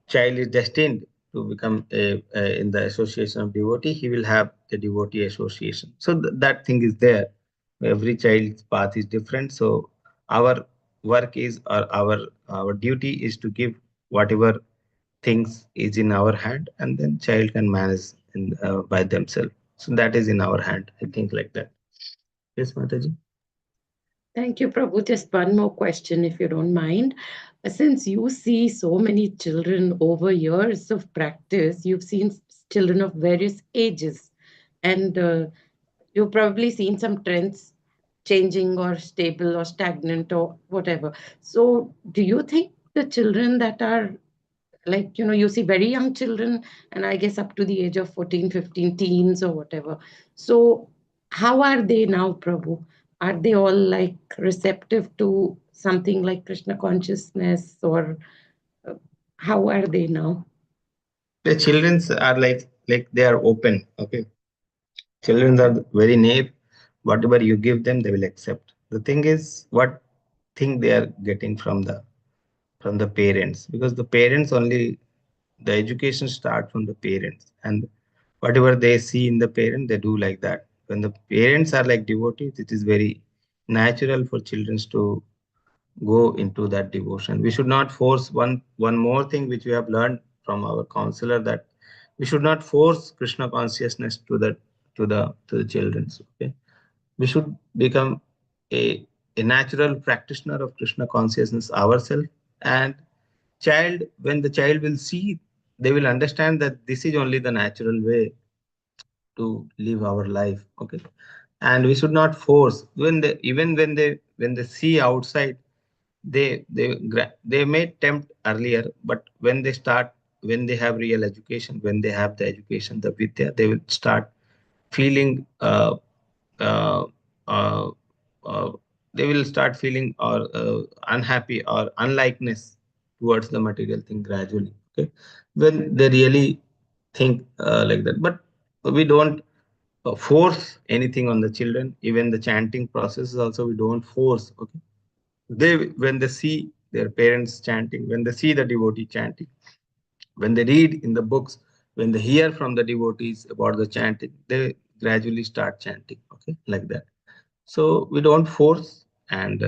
child is destined to become in the association of devotee, he will have the devotee association. So that thing is there. Every child's path is different. So our work is, or our duty is to give whatever things is in our hand, and then child can manage by themselves. So that is in our hand. I think like that. Yes, Mataji.
Thank you, Prabhu. Just one more question, if you don't mind. Since you see so many children over years of practice, you've seen children of various ages, and you've probably seen some trends changing or stable or stagnant or whatever. So, do you think the children that are like, you see very young children, and I guess up to the age of 14, 15, teens or whatever. So how are they now, Prabhu? Are they all like receptive to something like Krishna consciousness, or uh, how are they now?
The children are like they are open. Okay, children are very naive. Whatever you give them, they will accept. The thing is, what thing they are getting from the parents, because the parents only, the education start from the parents, and whatever they see in the parent, they do like that. When the parents are like devotees, it is very natural for children to go into that devotion. We should not force. One more thing which we have learned from our counselor, that we should not force Krishna consciousness to the children. Okay, we should become a natural practitioner of Krishna consciousness ourselves. And child, when the child will see, they will understand that this is only the natural way to live our life. Okay, and we should not force. Even when they see outside, they may tempt earlier, but when they have real education, when they have the education, the vidya, they will start feeling uh, uh, uh, they will start feeling or unhappy or unlikeness towards the material thing gradually. Okay, when they really think like that. But we don't force anything on the children. Even the chanting process also, we don't force. Okay, they, when they see their parents chanting, when they see the devotee chanting, when they read in the books, when they hear from the devotees about the chanting, they gradually start chanting. Okay, like that. So we don't force, and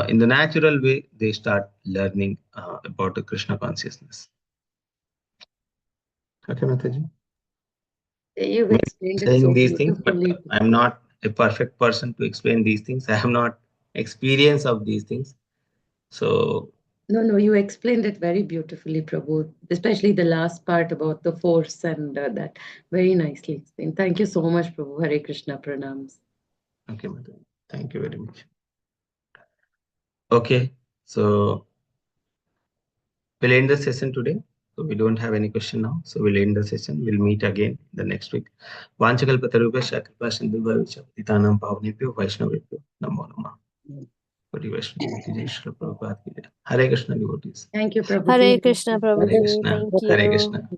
in the natural way, they start learning about the Krishna consciousness. Okay, Mataji.
You've
Maybe
explained it
saying
so
these things, but
beautifully.
I'm not a perfect person to explain these things. I have not experience of these things. So
No, no, you explained it very beautifully, Prabhu, especially the last part about the force and that. Very nicely explained. Thank you so much, Prabhu. Hare Krishna Pranams.
okay, Mataji. Thank you very much. Okay, so we'll end the session today. So we don't have any question now. So we'll end the session. We'll meet again the next week. Vanchakalpatarubhasya kripasindhubhayasya patitanam pavanebhyo vaishnavebhyo namo namah. Koti Vaishnava Jai Shri Prabhupada ki Jai. Hare Krishna devotees.
Thank you, Prabhuji.
Hare Krishna,
Hare
Prabhuji.
Krishna.
Thank
Hare
you.
Krishna.